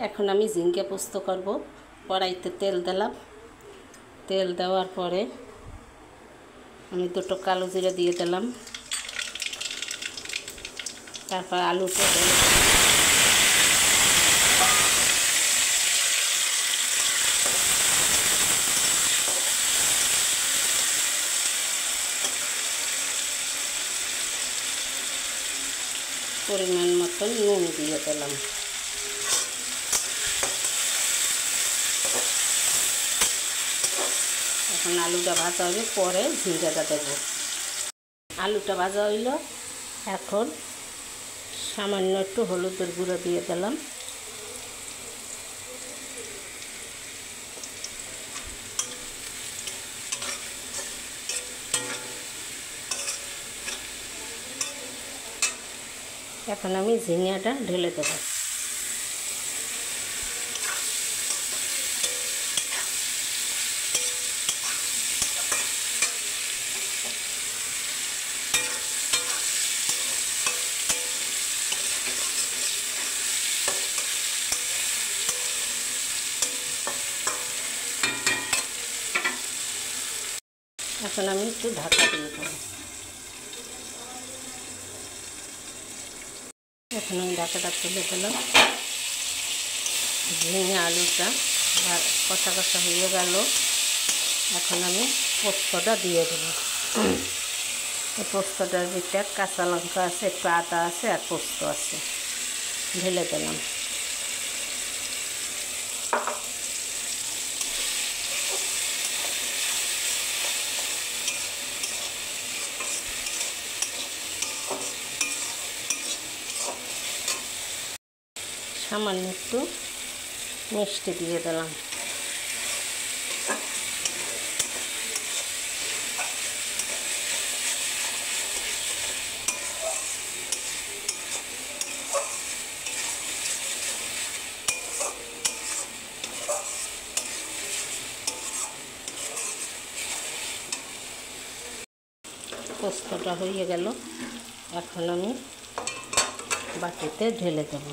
এখন আমি ঝিঙ্গে পোস্ত করব। কড়াইতে তেল দিলাম। তেল দেওয়ার পরে আমি দুটো কালো জিরা দিয়ে দিলাম। তারপর আলুটা ঢেলে পরিমাণ মতন নুন দিয়ে দিলাম। এখন আলুটা ভাজা হইলে পরে ঝিঙ্গাটা দেবো। আলুটা ভাজা হইল, এখন সামান্য একটু হলুদের গুঁড়ো দিয়ে দিলাম। এখন আমি ঝিঙ্গাটা ঢেলে দেবো। এখন আমি একটু ঢাকা দিয়ে দেবো। এখন আমি ঢাকাটা তুলে দিলাম। ঝিঙে আলুটা কষা কষা হয়ে গেল। এখন আমি পোস্তটা দিয়ে দেবো। এই পোস্তটার ভিতরে কাঁচা লঙ্কা আছে, একটু আদা আছে, আর পোস্ত আছে। ঢেলে দিলাম। সামান্য একটু মিষ্টি দিয়ে দিলাম। পোস্তটা হয়ে গেল। এখন আমি বাটিতে ঢেলে দেবো।